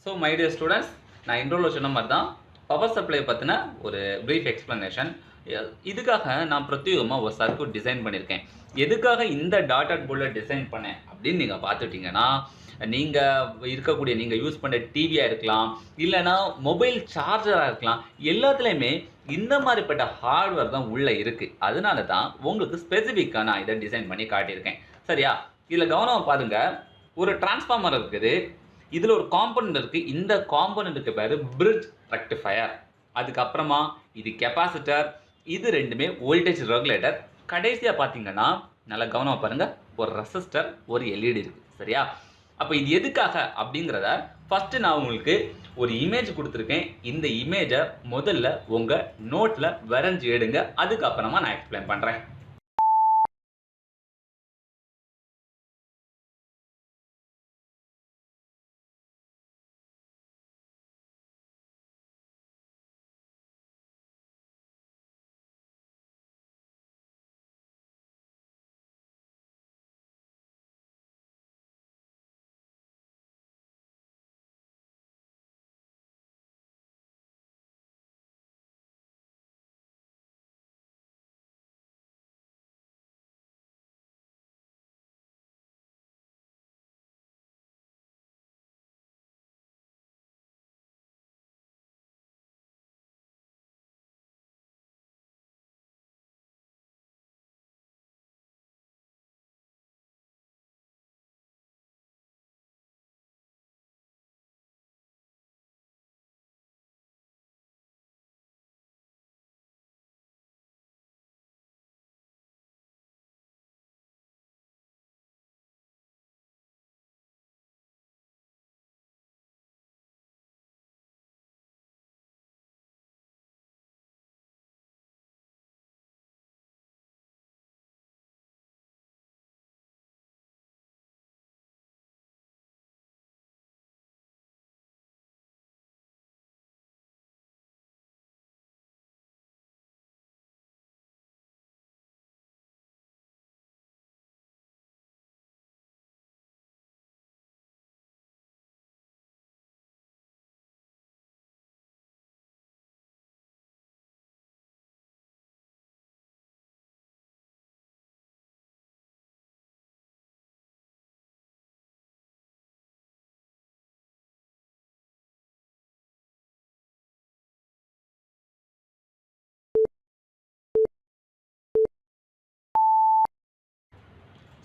So my dear students, நான் இன்ட்ரோல சொன்ன மாதிரி தான் பவர் சப்ளை பற்றின ஒரு ப்ரீஃப் எக்ஸ்ப்ளனேஷன். இதுக்காக நான் பிரத்யேகமாக ஒரு சர்க்யூட் டிசைன் பண்ணியிருக்கேன். எதுக்காக இந்த டாட்டட் போர்டில் டிசைன் பண்ணேன் அப்படின்னு நீங்கள் பார்த்துட்டிங்கன்னா, நீங்கள் யூஸ் பண்ணுற டிவியாக இருக்கலாம், இல்லைனா மொபைல் சார்ஜராக இருக்கலாம், எல்லாத்துலேயுமே இந்த மாதிரிப்பட்ட ஹார்ட்வேர் தான் உள்ளே இருக்குது. அதனால தான் உங்களுக்கு ஸ்பெசிஃபிக்காக நான் இதை டிசைன் பண்ணி காட்டியிருக்கேன். சரியா? இதில் கவனமாக பாருங்கள், ஒரு டிரான்ஸ்ஃபார்மர் இருக்குது, இதில் ஒரு காம்பனண்ட் இருக்குது. இந்த காம்பனண்ட்டுக்கு பேர் பிரிட்ஜ் ரெக்டிஃபயர். அதுக்கப்புறமா இது கெப்பாசிட்டர், இது ரெண்டுமே வோல்டேஜ் ரெகுலேட்டர். கடைசியாக பார்த்தீங்கன்னா நல்லா கவனமாக பாருங்கள், ஒரு ரெசிஸ்டர், ஒரு எல்இடி இருக்குது. சரியா? அப்போ இது எதுக்காக அப்படிங்கிறத ஃபஸ்ட்டு நான் உங்களுக்கு ஒரு இமேஜ் கொடுத்துருக்கேன். இந்த இமேஜை முதல்ல உங்கள் நோட்டில் வரைஞ்சி எடுங்க. அதுக்கப்புறமா நான் எக்ஸ்பிளைன் பண்ணுறேன்.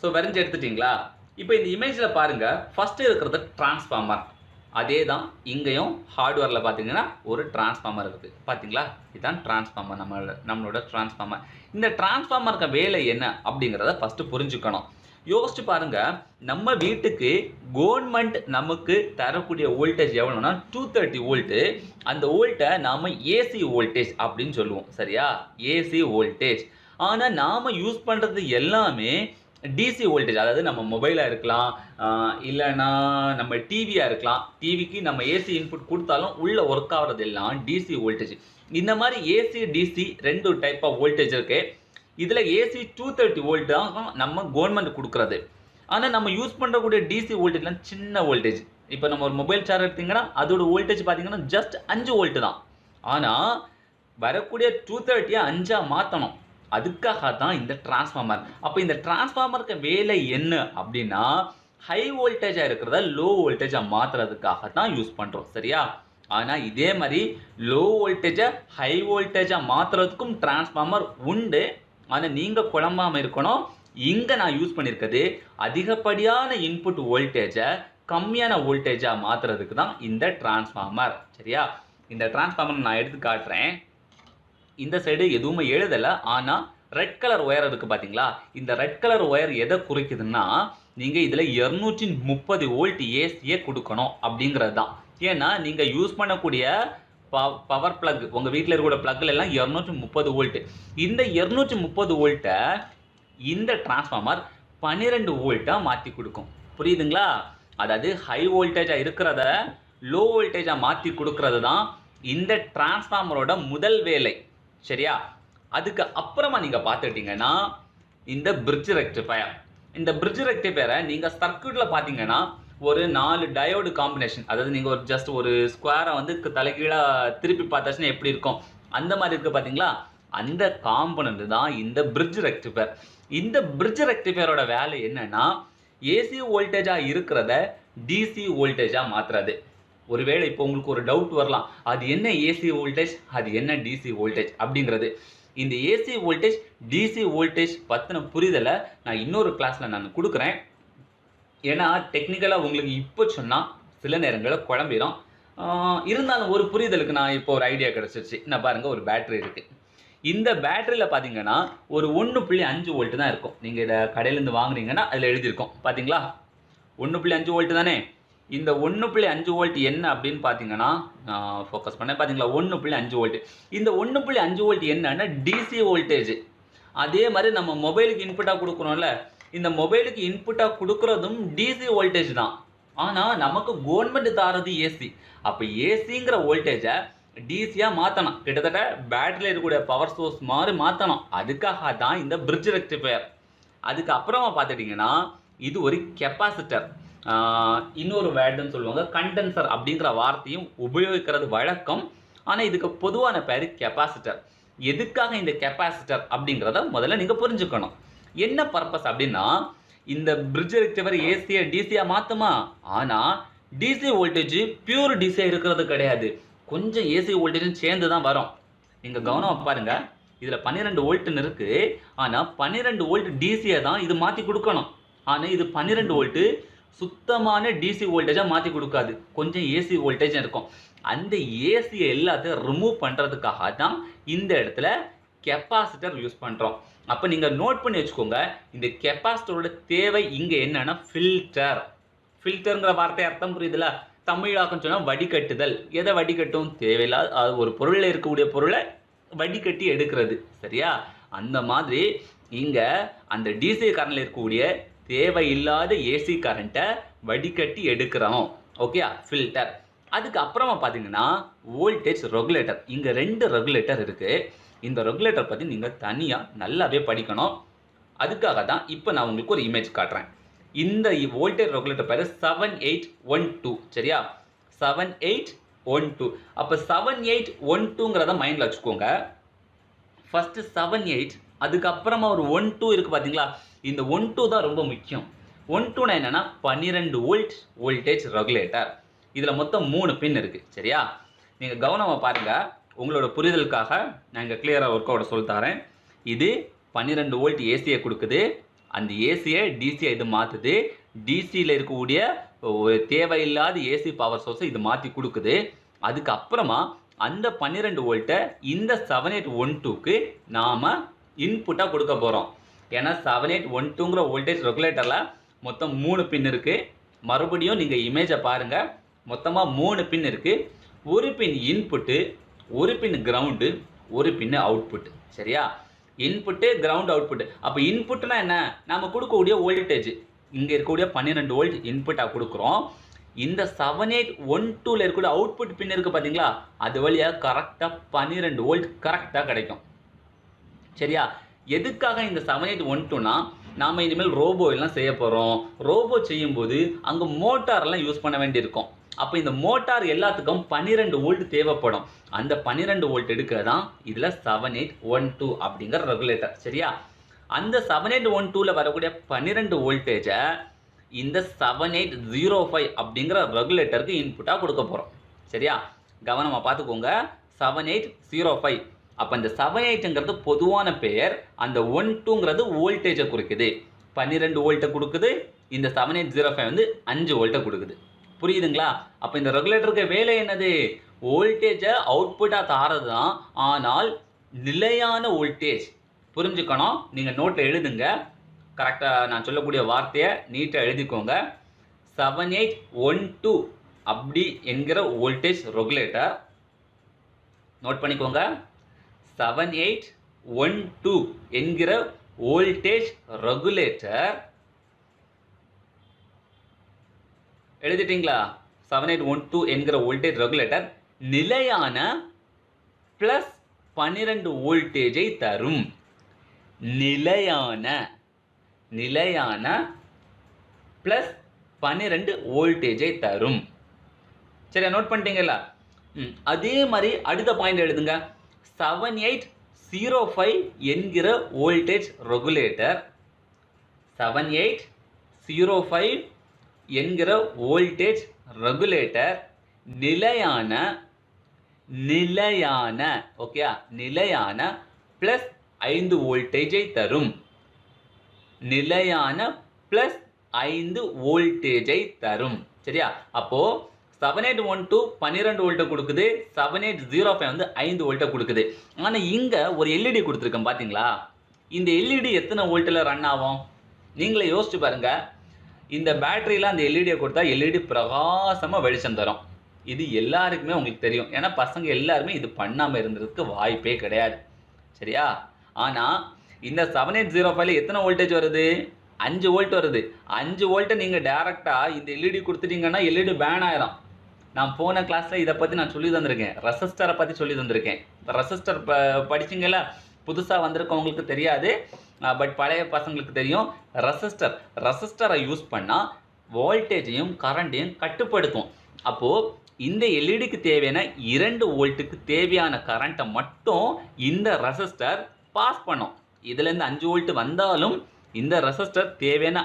ஸோ வரைஞ்சி எடுத்துட்டிங்களா? இப்போ இந்த இமேஜில் பாருங்கள், ஃபஸ்ட்டு இருக்கிறது டிரான்ஸ்ஃபார்மர். அதே தான் இங்கேயும் ஹார்ட்வேரில் பார்த்தீங்கன்னா ஒரு டிரான்ஸ்ஃபார்மர் இருக்குது. பார்த்தீங்களா? இதுதான் டிரான்ஸ்ஃபார்மர், நம்மளோட டிரான்ஸ்ஃபார்மர். இந்த டிரான்ஸ்ஃபார்மருக்கு வேலை என்ன அப்படிங்கிறத ஃபஸ்ட்டு புரிஞ்சுக்கணும். யோசிச்சு பாருங்கள், நம்ம வீட்டுக்கு கவர்மெண்ட் நமக்கு தரக்கூடிய வோல்டேஜ் எவ்வளோன்னா 230 வோல்ட்டு. அந்த வோல்ட்டை நாம் ஏசி வோல்டேஜ் அப்படின்னு சொல்லுவோம். சரியா? AC voltage. ஆனால் நாம் யூஸ் பண்ணுறது எல்லாமே டிசி வோல்டேஜ். அதாவது நம்ம மொபைலாக இருக்கலாம், இல்லைன்னா நம்ம டிவியாக இருக்கலாம். டிவிக்கு நம்ம ஏசி இன்புட் கொடுத்தாலும் உள்ளே ஒர்க் ஆகிறது எல்லாம் டிசி வோல்டேஜ். இந்த மாதிரி ஏசி டிசி ரெண்டு டைப் ஆஃப் வோல்டேஜ் இருக்குது. இதில் ஏசி 230 வோல்ட் தான் நம்ம கவர்மெண்ட் கொடுக்குறது. ஆனால் நம்ம யூஸ் பண்ணுறக்கூடிய டிசி வோல்டேஜ்லாம் சின்ன வோல்டேஜ். இப்போ நம்ம ஒரு மொபைல் சார்ஜ் எடுத்திங்கன்னா அதோட வோல்டேஜ் பார்த்தீங்கன்னா ஜஸ்ட் 5 வோல்ட்டு தான். ஆனால் வரக்கூடிய 230 5 மாற்றணும். அதுக்காக தான் இந்த டிரான்ஸ்ஃபார்மர். அப்போ இந்த டிரான்ஸ்ஃபார்மருக்கு வேலை என்ன அப்படின்னா, ஹை வோல்டேஜாக இருக்கிறத லோ வோல்டேஜாக மாற்றுறதுக்காக தான் யூஸ் பண்ணுறோம். சரியா? ஆனால் இதே மாதிரி லோ வோல்டேஜை ஹை வோல்டேஜாக மாற்றுறதுக்கும் டிரான்ஸ்ஃபார்மர் உண்டு. ஆனால் நீங்கள் குழம்பாமல் இருக்கணும். இங்கே நான் யூஸ் பண்ணியிருக்கிறது அதிகப்படியான இன்புட் வோல்டேஜை கம்மியான வோல்டேஜாக மாற்றுறதுக்கு தான் இந்த டிரான்ஸ்ஃபார்மர். சரியா? இந்த டிரான்ஸ்ஃபார்மர் நான் எடுத்து காட்டுறேன். இந்த சைடு எதுவுமே எழுதலை, ஆனால் ரெட் கலர் ஒயர் இருக்குது பார்த்தீங்களா? இந்த ரெட் கலர் ஒயர் எதை குறிக்குதுன்னா, நீங்கள் இதில் 230 வோல்ட் ஏசியே கொடுக்கணும் அப்படிங்கிறது தான். ஏன்னா நீங்கள் யூஸ் பண்ணக்கூடிய பவர் பிளக், உங்கள் வீட்டில் இருக்கிற பிளக்கில் எல்லாம் 230 வோல்ட்டு. இந்த 230 வோல்ட்டை இந்த டிரான்ஸ்ஃபார்மர் 12 வோல்ட்டாக மாற்றி கொடுக்கும். புரியுதுங்களா? அதாவது ஹை வோல்டேஜாக இருக்கிறத லோ வோல்டேஜாக மாற்றி கொடுக்கறது தான் இந்த டிரான்ஸ்ஃபார்மரோட முதல் வேலை. சரியா? அதுக்கு அப்புறமா நீங்கள் பார்த்துக்கிட்டிங்கன்னா இந்த பிரிட்ஜ் ரெக்டிஃபயர். இந்த பிரிட்ஜ் ரெக்டிஃபயரை நீங்கள் சர்க்யூட்டில் பார்த்தீங்கன்னா ஒரு 4 டயோடு காம்பினேஷன், அதாவது நீங்க ஒரு ஜஸ்ட் ஒரு ஸ்கொயரை வந்து தலைகீழா திருப்பி பார்த்தாச்சுன்னா எப்படி இருக்கும் அந்த மாதிரி இருக்கு பாத்தீங்களா, அந்த காம்பனன்ட் தான் இந்த பிரிட்ஜ் ரெக்டிஃபையர். இந்த பிரிட்ஜ் ரெக்டிஃபையரோட வேலை என்னன்னா ஏசி வோல்டேஜா இருக்கிறத டிசி வோல்டேஜா மாத்துறது. ஒருவேளை இப்போ உங்களுக்கு ஒரு டவுட் வரலாம், அது என்ன ஏசி வோல்டேஜ், அது என்ன டிசி வோல்டேஜ் அப்படிங்கிறது. இந்த ஏசி வோல்டேஜ் டிசி வோல்டேஜ் பத்தின புரிதலை நான் இன்னொரு கிளாஸ்ல நான் கொடுக்குறேன். ஏன்னா டெக்னிக்கலாக உங்களுக்கு இப்போ சொன்னால் சில நேரங்களில் குழம்பிடும். இருந்தாலும் ஒரு புரிதலுக்கு நான் இப்போ ஒரு ஐடியா கிடச்சிருச்சு. நான் பாருங்கள், ஒரு பேட்டரி இருக்குது. இந்த பேட்டரியில் பார்த்தீங்கன்னா ஒரு 1.5 வோல்ட் தான் இருக்கும். நீங்கள் இதை கடையிலேருந்து வாங்குறீங்கன்னா அதில் எழுதியிருக்கோம் பார்த்தீங்களா, 1.5 வோல்ட் தானே. இந்த 1.5 வோல்ட் என்ன அப்படின்னு பார்த்தீங்கன்னா, ஃபோக்கஸ் பண்ண பார்த்தீங்களா, 1.5 வோல்ட். இந்த 1.5 வோல்ட் என்னன்னா டிசி வோல்டேஜ். அதே மாதிரி நம்ம மொபைலுக்கு இன்புட்டாக கொடுக்குறோம்ல, இந்த மொபைலுக்கு இன்புட்டாக கொடுக்குறதும் டிசி வோல்டேஜ் தான். ஆனால் நமக்கு கவர்மெண்ட் தாரது ஏசி. அப்போ ஏசிங்கிற வோல்டேஜை டிசியாக மாற்றணும், கிட்டத்தட்ட பேட்டரியில் இருக்கக்கூடிய பவர் சோர்ஸ் மாதிரி மாற்றணும். அதுக்காக தான் இந்த பிரிட்ஜ் ரெக்டிஃபையர். அதுக்கு அப்புறமா பார்த்துட்டிங்கன்னா இது ஒரு கெப்பாசிட்டர். இன்னொரு வேர்டுன்னு சொல்லுவாங்க கண்டென்சர் அப்படிங்கிற வார்த்தையும் உபயோகிக்கிறது வழக்கம். ஆனால் இதுக்கு பொதுவான பேர் கெப்பாசிட்டர். எதுக்காக இந்த கெப்பாசிட்டர் அப்படிங்கிறத முதல்ல நீங்கள் புரிஞ்சுக்கணும். என்ன பர்பஸ் அப்படின்னா, இந்த பிரிட்ஜ் ரெக்டிஃபையர் ஏசியை டிசியாக மாற்றுமா, ஆனால் டிசி வோல்டேஜ் பியூர் டிசியாக இருக்கிறது கிடையாது, கொஞ்சம் ஏசி வோல்டேஜும் சேர்ந்து தான் வரும். நீங்கள் கவனமாக பாருங்கள், இதில் 12 வோல்ட்டுன்னு இருக்குது. ஆனால் 12 வோல்ட் டிசியை தான் இது மாற்றி கொடுக்கணும். ஆனால் இது 12 வோல்ட்டு சுத்தமான டிசி வோல்டேஜாக மாற்றி கொடுக்காது, கொஞ்சம் ஏசி வோல்டேஜ் இருக்கும். அந்த ஏசியை எல்லாத்தையும் ரிமூவ் பண்ணுறதுக்காக தான் இந்த இடத்துல கெப்பாசிட்டர் யூஸ் பண்ணுறோம். அப்போ நீங்கள் நோட் பண்ணி வச்சுக்கோங்க, இந்த கெப்பாசிட்டரோட தேவை இங்கே என்னன்னா ஃபில்டர். ஃபில்டருங்கிற வார்த்தை அர்த்தம் புரியுதுல, தமிழாக்கம் சொன்னால் வடிகட்டுதல். எதை வடிகட்டும், தேவையில்லாத ஒரு பொருளில் இருக்கக்கூடிய பொருளை வடிகட்டி எடுக்கிறது, சரியா. அந்த மாதிரி இங்கே அந்த டிசி கரண்டில் இருக்கக்கூடிய தேவையில்லாத ஏசி கரண்ட்டை வடிகட்டி எடுக்கிறோம், ஓகே, ஃபில்டர். அதுக்கு அப்புறமா பார்த்தீங்கன்னா வோல்டேஜ் ரெகுலேட்டர். இங்கே 2 ரெகுலேட்டர் இருக்குது. இந்த ரெகுலேட்டர் பற்றி நீங்கள் தனியாக நல்லாவே படிக்கணும். அதுக்காக தான் இப்போ நான் உங்களுக்கு ஒரு இமேஜ் காட்டுறேன். இந்த வோல்டேஜ் ரெகுலேட்டர் பேர் 7812, சரியா, 7812. அப்போ 7812ங்கிறத மைண்டில் வச்சுக்கோங்க. ஃபஸ்ட்டு 78, அதுக்கப்புறமா ஒரு 12 இருக்குது பார்த்தீங்களா, இந்த 12 தான் ரொம்ப முக்கியம். 12 என்னன்னா 12 வோல்ட் வோல்டேஜ் ரெகுலேட்டர். இதில் மொத்தம் 3 பின் இருக்குது, சரியா. நீங்கள் கவனமாக பாருங்கள், உங்களோட புரிதலுக்காக நான் இங்கே கிளியராக ஒர்க் அவுட் சொல்லி தரேன். இது 12 வோல்ட் ஏசியை கொடுக்குது, அந்த ஏசியை டிசியை இது மாற்றுது, டிசியில் இருக்கக்கூடிய ஒரு தேவையில்லாத ஏசி பவர் சோர்ஸை இது மாற்றி கொடுக்குது. அதுக்கப்புறமா அந்த 12 வோல்ட்டை இந்த 7812க்கு நாம் இன்புட்டாக கொடுக்க போகிறோம். ஏன்னா 7812ங்கிற வோல்டேஜ் ரெகுலேட்டரில் மொத்தம் 3 பின் இருக்குது. மறுபடியும் நீங்கள் இமேஜை பாருங்கள், மொத்தமாக 3 பின் இருக்குது. ஒரு பின் இன்புட்டு, ஒரு பின் கிரவுண்டு, ஒரு பின் அவுட்புட், சரியா. Input, ground, output. அப்போ இன்புட்னா என்ன, நாம் கொடுக்கக்கூடிய வோல்டேஜ். இங்கே இருக்கக்கூடிய 12 வோல்ட் இன்புட்டாக கொடுக்குறோம். இந்த 7812ல் இருக்கக்கூடிய அவுட்புட் பின் இருக்குது பார்த்தீங்களா, அது வழியாக கரெக்டாக 12 வோல்ட் கரெக்டாக கிடைக்கும், சரியா. எதுக்காக இந்த 7812னா, நாம் இனிமேல் ரோபோ எல்லாம் செய்ய போகிறோம். ரோபோ செய்யும்போது அங்கே மோட்டாரெல்லாம் யூஸ் பண்ண வேண்டியிருக்கும். அப்போ இந்த மோட்டார் எல்லாத்துக்கும் 12 வோல்ட் தேவைப்படும். அந்த 12 வோல்ட் எடுக்கிறது தான் இதில் 7812 அப்படிங்கிற ரெகுலேட்டர், சரியா. அந்த 7812ல் வரக்கூடிய 12 வோல்டேஜை இந்த 7805 அப்படிங்கிற ரெகுலேட்டருக்கு இன்புட்டாக கொடுக்க போகிறோம், சரியா. கவனமாக பார்த்துக்கோங்க, 7805. அப்போ இந்த 78ங்கிறது பொதுவான பெயர், அந்த 12ங்கிறது வோல்டேஜை குறிக்குது. 12 வோல்ட்டை கொடுக்குது, இந்த 7805 வந்து 5 வோல்ட்டை கொடுக்குது, புரியுதுங்களா. அப்போ இந்த ரெகுலேட்டருக்கு வேலை என்னது, வோல்டேஜை அவுட்புட்டாக தாரது தான், ஆனால் நிலையான வோல்டேஜ். புரிஞ்சுக்கணும், நீங்கள் நோட்டில் எழுதுங்க, கரெக்டாக நான் சொல்லக்கூடிய வார்த்தையை நீட்டாக எழுதிக்கோங்க. 7812 அப்படி என்கிற வோல்டேஜ் ரெகுலேட்டர் நோட் பண்ணிக்கோங்க. 7812 என்கிற வோல்டேஜ் ரெகுலேட்டர் எழுதிட்டீங்களா. 7812 என்கிற வோல்டேஜ் ரெகுலேட்டர் நிலையான பிளஸ் 12 வோல்டேஜை தரும். நிலையான பிளஸ் 12 வோல்டேஜை தரும். சரியா, நோட் பண்ணிட்டீங்களா? அதே மாதிரி அடுத்த பாயிண்ட் எழுதுங்க. 7805 என்கிற வோல்டேஜ் ரெகுலேட்டர், 7805 என்கிற வோல்டேஜ் ரெகுலேட்டர் நிலையான ஓகே, நிலையான பிளஸ் 5 வோல்டேஜை தரும். நிலையான பிளஸ் 5 வோல்டேஜை தரும். சரியா, அப்போ 7812 12 வோல்ட் கொடுக்குது, 7805 வந்து 5 வோல்ட் கொடுக்குது. ஆனா இங்க ஒரு எல்இடி கொடுத்துருக்கேன் பாத்தீங்களா? இந்த எல்இடி எத்தனை வோல்ட்ல ரன் ஆகும்? நீங்களே யோசிச்சு பாருங்க. இந்த பேட்டரியில அந்த எல்இடியை கொடுத்தா எல்இடி பிரகாசமா வெளிச்சம் தரும். இது எல்லாருக்குமே உங்களுக்கு தெரியும். ஏன்னா பசங்க எல்லாருமே இது பண்ணாம இருந்ததுக்கு வாய்ப்பே கிடையாது. சரியா, ஆனா இந்த 7805ல எத்தனை வோல்டேஜ் வருது? 5 வோல்ட் வருது. 5 வோல்ட் நீங்க டைரக்டா இந்த எல்இடி கொடுத்துட்டீங்கன்னா எல்இடி பேன் ஆயிரும். நான் போன கிளாஸ்ல இதை பத்தி நான் சொல்லி தந்திருக்கேன். ரெசிஸ்டரை பத்தி சொல்லி தந்திருக்கேன். ரெசிஸ்டர் படிச்சீங்கல்ல, புதுசா வந்திருக்கவங்களுக்கு தெரியாது, பட் பழைய பசங்களுக்கு தெரியும். ரெசிஸ்டரை யூஸ் பண்ணா வோல்டேஜையும் கரண்டையும் கட்டுப்படுத்தும். அப்போ இந்த எல்இடிக்கு தேவையான 2 வோல்ட்டுக்கு தேவையான கரண்ட்டை மட்டும் இந்த ரெசிஸ்டர் பாஸ் பண்ணும். இதுல இருந்து 5 வோல்ட் வந்தாலும் இந்த ரெசிஸ்டர் தேவையான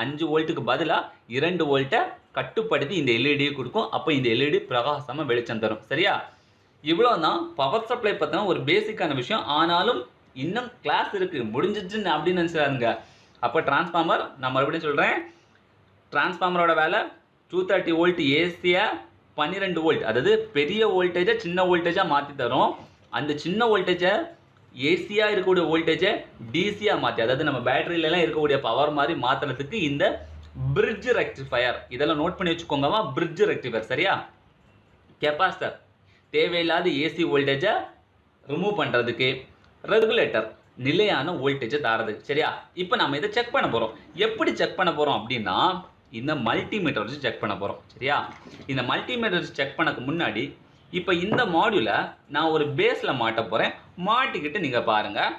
5 வோல்ட்டுக்கு பதிலா 2 வோல்ட்டை கட்டுப்படுத்தி இந்த எல்இடியை கொடுக்கும். அப்போ இந்த எல்இடி பிரகாசமா வெளிச்சம் தரும். சரியா, இவ்வளவுதான் பவர் சப்ளை பத்தின ஒரு பேசிக்கான விஷயம். ஆனாலும் இன்னும் கிளாஸ் இருக்கு, முடிஞ்சிச்சுன்னு அப்படின்னு நினைச்சாருங்க. அப்போ டிரான்ஸ்ஃபார்மர் நான் மறுபடியும் சொல்றேன், டிரான்ஸ்ஃபார்மரோட வேலை 230 வோல்ட் ஏசியா 12 வோல்ட், அதாவது பெரிய வோல்டேஜை சின்ன வோல்டேஜா மாற்றி தரும். அந்த சின்ன வோல்டேஜை ஏசியா இருக்கக்கூடிய வோல்டேஜை டிசியா மாற்றி, அதாவது நம்ம பேட்டரியிலலாம் இருக்கக்கூடிய பவர் மாதிரி மாற்றுறதுக்கு இந்த பிரிட்ஜ் ரெக்டிஃபயர், இதெல்லாம் நோட் பண்ணி வச்சுக்கோங்கவா. Bridge rectifier. சரியா, கெப்பாசிட்டர் தேவையில்லாத ஏசி வோல்டேஜை ரிமூவ் பண்ணுறதுக்கு, ரெகுலேட்டர் நிலையான வோல்டேஜை தரதுக்கு. சரியா, இப்போ நம்ம இதை செக் பண்ண போகிறோம். எப்படி செக் பண்ண போகிறோம் அப்படின்னா, இந்த மல்டிமீட்டர் வச்சு செக் பண்ண போகிறோம். சரியா, இந்த மல்டிமீட்டர் வச்சு செக் பண்ணக்கு முன்னாடி இப்போ இந்த மாடியூலை நான் ஒரு பேஸில் மாட்ட போகிறேன். மாட்டிக்கிட்டு நீங்கள் பாருங்கள்.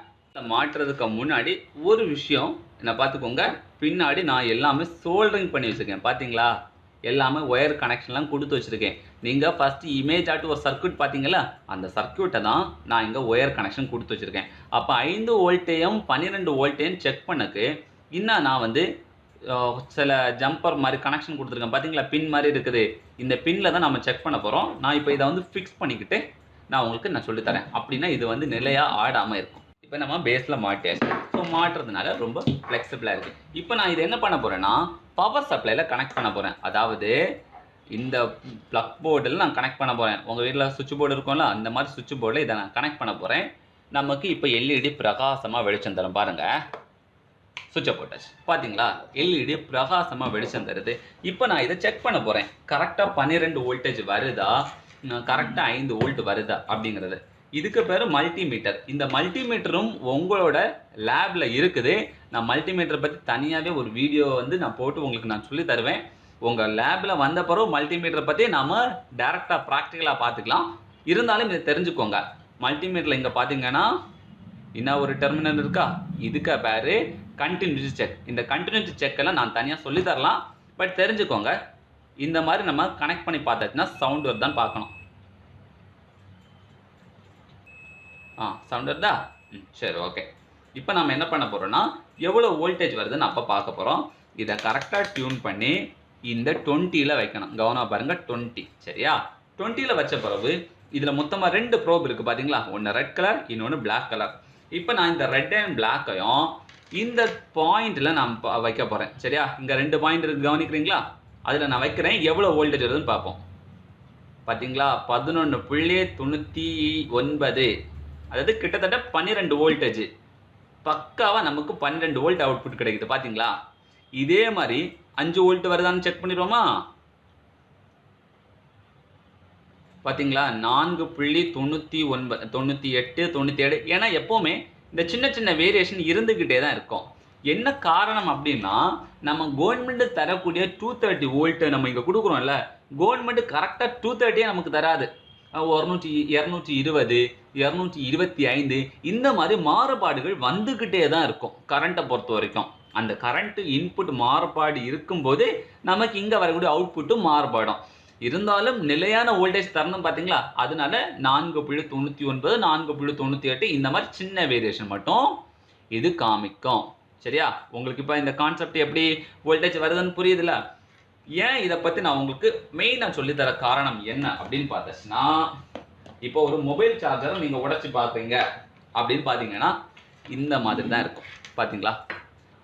மாட்டுறதுக்கு முன்னாடி ஒரு விஷயம் என்ன பார்த்துக்கோங்க. பின்னாடி நான் எல்லாமே சோல்டரிங் பண்ணி வச்சுருக்கேன். பார்த்தீங்களா, எல்லாமே ஒயர் கனெக்ஷன்லாம் கொடுத்து வச்சுருக்கேன். நீங்கள் ஃபஸ்ட்டு இமேஜ் ஆட்டு ஒரு சர்க்யூட் பார்த்தீங்களா, அந்த சர்க்யூட்டை தான் நான் இங்கே ஒயர் கனெக்ஷன் கொடுத்து வச்சுருக்கேன். அப்போ 5 வோல்ட்டையும் 12 வோல்ட்டையும் செக் பண்ணக்கு இன்னும் நான் வந்து சில ஜம்பர் மாதிரி கனெக்ஷன் கொடுத்துருக்கேன். பார்த்தீங்களா, பின் மாதிரி இருக்குது. இந்த பின்னில் தான் நம்ம செக் பண்ண போகிறோம். நான் இப்போ இதை வந்து ஃபிக்ஸ் பண்ணிக்கிட்டு நான் உங்களுக்கு நான் சொல்லித்தரேன். அப்படின்னா இது வந்து நிலையாக ஆடாமல் இருக்கும். இப்போ நம்ம பேஸில் மாட்டியாச்சு. ஸோ மாட்டுறதுனால ரொம்ப ஃப்ளெக்சிபிளாக இருக்குது. இப்போ நான் இது என்ன பண்ண போகிறேன்னா, பவர் சப்ளையில் கனெக்ட் பண்ண போகிறேன். அதாவது இந்த ப்ளக் போர்டில் நான் கனெக்ட் பண்ண போகிறேன். உங்கள் வீட்டில் சுவிட்ச் போர்டு இருக்கும்ல, அந்த மாதிரி சுவிட்ச் போர்டில் இதை நான் கனெக்ட் பண்ண போகிறேன். நமக்கு இப்போ எல்இடி பிரகாசமாக வெளிச்சம் தரும். பாருங்கள், சுவிட்சை போட்டாச்சு. பார்த்தீங்களா, எல்இடி பிரகாசமாக வெளிச்சம் தருது. இப்போ நான் இதை செக் பண்ண போகிறேன். கரெக்டாக 12 வோல்டேஜ் வருதா, கரெக்டாக 5 வோல்ட் வருதா அப்படிங்கிறது. இதுக்கு பேர் மல்டிமீட்டர். இந்த மல்டிமீட்டரும் உங்களோட லேபில் இருக்குது. நான் மல்டிமீட்டரை பற்றி தனியாகவே ஒரு வீடியோ வந்து நான் போட்டு உங்களுக்கு நான் சொல்லி தருவேன். உங்கள் லேபில் வந்த பிறகு மல்டிமீட்டரை பற்றி நாம் டேரெக்டாக ப்ராக்டிக்கலாக பார்த்துக்கலாம். இருந்தாலும் இதை தெரிஞ்சுக்கோங்க. மல்டிமீட்டரில் இங்கே பார்த்தீங்கன்னா இன்னும் ஒரு டெர்மினல் இருக்கா, இதுக்கு பேர் கண்டினியூட்டி செக். இந்த கண்டினியூட்டி செக்கெல்லாம் நான் தனியாக சொல்லி தரலாம். பட் தெரிஞ்சுக்கோங்க, இந்த மாதிரி நம்ம கனெக்ட் பண்ணி பார்த்தாச்சுன்னா சவுண்ட் வருதான்னு பார்க்கணும். சவுண்ட் வருதா? சரி, ஓகே. இப்போ நம்ம என்ன பண்ண போகிறோம்னா, எவ்வளோ வோல்டேஜ் வருதுன்னு அப்போ பார்க்க போகிறோம். இதை கரெக்டாக டியூன் பண்ணி இந்த 20ல் வைக்கணும். கவனம் பாருங்கள், 20. சரியா, 20ல் வச்ச பிறகு இதில் மொத்தமாக 2 ப்ரோப் இருக்குது. பார்த்தீங்களா, ஒன்று ரெட் கலர், இன்னொன்று பிளாக் கலர். இப்போ நான் இந்த ரெட் அண்ட் பிளாக்கையும் இந்த பாயிண்டில் நான் வைக்க போகிறேன். சரியா, இங்கே 2 பாயிண்ட் இருக்குது, கவனிக்கிறீங்களா? அதில் நான் வைக்கிறேன். எவ்வளோ வோல்டேஜ் வருதுன்னு பார்ப்போம். பார்த்தீங்களா, 11.99, அதாவது கிட்டத்தட்ட 12 வோல்டேஜ். பக்காவாக நமக்கு 12 வோல்ட் அவுட்புட் கிடைக்குது. பார்த்தீங்களா, இதே மாதிரி 5 வோல்ட் வருதான்னு செக் பண்ணிடுவோமா? பார்த்தீங்களா, 4.99, 98, 97. ஏன்னா எப்போவுமே இந்த சின்ன சின்ன வேரியேஷன் இருந்துக்கிட்டே தான் இருக்கும். என்ன காரணம் அப்படின்னா, நம்ம கவர்மெண்ட் தரக்கூடிய 230 வோல்ட் நம்ம இங்கே கொடுக்குறோம்ல, கவர்மெண்ட் கரெக்டாக 230 நமக்கு தராது. 220, 225 இந்த மாதிரி மாறுபாடுகள் வந்துக்கிட்டே தான் இருக்கும் கரண்ட்டை பொறுத்த வரைக்கும். அந்த கரண்ட் இன்புட் மாறுபாடு இருக்கும்போது நமக்கு இங்கே வரக்கூடிய அவுட்புட்டும் மாறுபடும். இருந்தாலும் நிலையான வோல்டேஜ் தரணும் பார்த்தீங்களா, அதனால 4.99 4.98 இந்த மாதிரி சின்ன வேரியேஷன் மட்டும் இது காமிக்கும். சரியா? உங்களுக்கு இப்போ இந்த கான்செப்ட் எப்படி வோல்டேஜ் வருதுன்னு புரியுதுல? ஏன் இதை பற்றி நான் உங்களுக்கு மெயினாக சொல்லித்தர காரணம் என்ன அப்படின்னு பார்த்துச்சுன்னா, இப்போ ஒரு மொபைல் சார்ஜரை நீங்கள் உடைச்சி பார்ப்பீங்க அப்படின்னு பார்த்தீங்கன்னா இந்த மாதிரி தான் இருக்கும். பார்த்தீங்களா?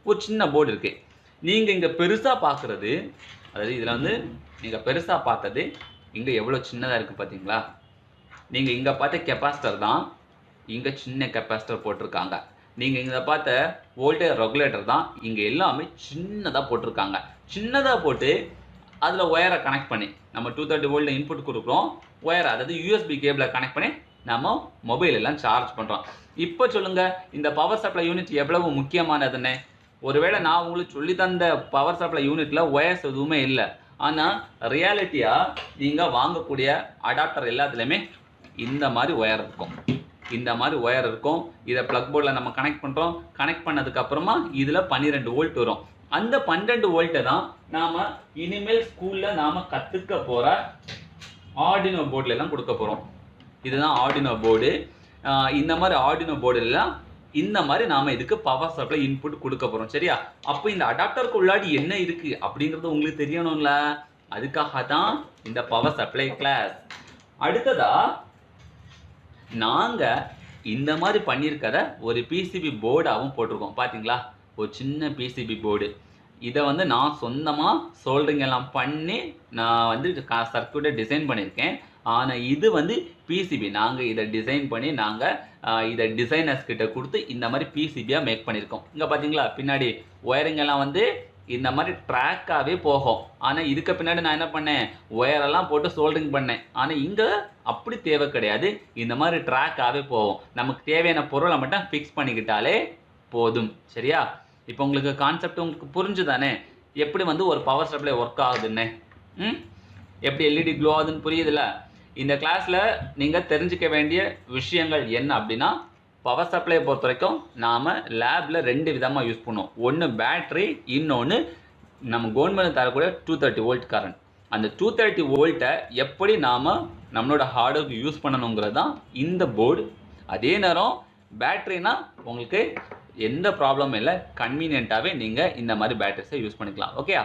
ஒரு சின்ன போர்டு இருக்குது. நீங்கள் இங்கே பெருசாக பார்க்குறது, அதாவது இதில் வந்து நீங்கள் பெருசாக பார்த்தது இங்கே எவ்வளோ சின்னதாக இருக்குது பார்த்தீங்களா? நீங்கள் இங்கே பார்த்த கெப்பாசிட்டர் தான் இங்கே சின்ன கெப்பாசிட்டர் போட்டிருக்காங்க. நீங்கள் இங்கே பார்த்த வோல்டேஜ் ரெகுலேட்டர் தான் இங்கே எல்லாமே சின்னதாக போட்டிருக்காங்க. சின்னதாக போட்டு அதில் ஒயரை கனெக்ட் பண்ணி நம்ம 230 வோல்ட் இன்புட் கொடுக்குறோம். ஒயரை, அதாவது யூஎஸ்பி கேபிளை கனெக்ட் பண்ணி நம்ம மொபைல் எல்லாம் சார்ஜ் பண்ணுறோம். இப்போ சொல்லுங்கள், இந்த பவர் சப்ளை யூனிட் எவ்வளவு முக்கியமானதுன்னு. ஒருவேளை நான் உங்களுக்கு சொல்லி தந்த பவர் சப்ளை யூனிட்டில் ஒயர்ஸ் எதுவுமே இல்லை. ஆனால் ரியாலிட்டியாக நீங்கள் வாங்கக்கூடிய அடாப்டர் எல்லாத்துலேயுமே இந்த மாதிரி ஒயர் இருக்கும். இந்த மாதிரி ஒயர் இருக்கும். இதை ப்ளக் போர்டில் நம்ம கனெக்ட் பண்ணுறோம். கனெக்ட் பண்ணதுக்கப்புறமா இதில் 12 வோல்ட் வரும். அந்த 12 வோல்ட்டை தான் நாம் இனிமேல் ஸ்கூலில் நாம் கற்றுக்க போகிற ஆர்டினோ போர்டிலெல்லாம் கொடுக்க போகிறோம். இதுதான் ஆர்டினோ போர்டு. இந்த மாதிரி ஆர்டினோ போர்டுலாம் இந்த மாதிரி நாம் இதுக்கு பவர் சப்ளை இன்புட் கொடுக்க போகிறோம். சரியா? அப்போ இந்த அடாப்டருக்கு உள்ளாடி என்ன இருக்குது அப்படிங்கிறது உங்களுக்கு தெரியணும்ல. அதுக்காக தான் இந்த பவர் சப்ளை கிளாஸ். அடுத்ததா நாங்கள் இந்த மாதிரி பண்ணியிருக்கிற ஒரு பிசிபி போர்டாகவும் போட்டிருக்கோம். பார்த்தீங்களா? ஒரு சின்ன பிசிபி போர்டு. இதை வந்து நான் சொந்தமாக சோல்டரிங் எல்லாம் பண்ணி நான் வந்து சர்க்யூட்டை டிசைன் பண்ணியிருக்கேன். ஆனால் இது வந்து பிசிபி நாங்கள் இதை டிசைன் பண்ணி நாங்கள் இதை டிசைனர்ஸ் கிட்ட கொடுத்து இந்த மாதிரி பிசிபியாக மேக் பண்ணியிருக்கோம். இங்கே பார்த்தீங்களா, பின்னாடி ஒயரிங் எல்லாம் வந்து இந்த மாதிரி ட்ராக்காகவே போகும். ஆனால் இதுக்கு பின்னாடி நான் என்ன பண்ணேன், ஒயரெல்லாம் போட்டு சோல்டரிங் பண்ணேன். ஆனால் இங்கே அப்படி தேவை கிடையாது. இந்த மாதிரி ட்ராக்காகவே போகும். நமக்கு தேவையான பொருளை மட்டும் ஃபிக்ஸ் பண்ணிக்கிட்டாலே போதும். சரியா? இப்போ உங்களுக்கு கான்செப்ட் உங்களுக்கு புரிஞ்சுதானே, எப்படி வந்து ஒரு பவர் சப்ளை ஒர்க் ஆகுதுன்னு, எப்படி எல்இடி க்ளோ ஆகுதுன்னு புரியுதுல்ல? இந்த கிளாஸில் நீங்கள் தெரிஞ்சுக்க வேண்டிய விஷயங்கள் என்ன அப்படின்னா, பவர் சப்ளையை பொறுத்த வரைக்கும் நாம் லேபில் 2 விதமாக யூஸ் பண்ணுவோம். ஒன்று பேட்ரி, இன்னொன்று நம்ம கவர்மெண்ட் தரக்கூடிய 230 வோல்ட் கரண்ட். அந்த 230 வோல்ட்டை எப்படி நாம் நம்மளோட ஹார்டுக்கு யூஸ் பண்ணணுங்கிறது தான் இந்த போர்டு. அதே நேரம் பேட்ரினா உங்களுக்கு எந்த ப்ராப்ளமும் இல்லை, கன்வீனியண்ட்டாகவே நீங்கள் இந்த மாதிரி பேட்டரிஸை யூஸ் பண்ணிக்கலாம். ஓகே?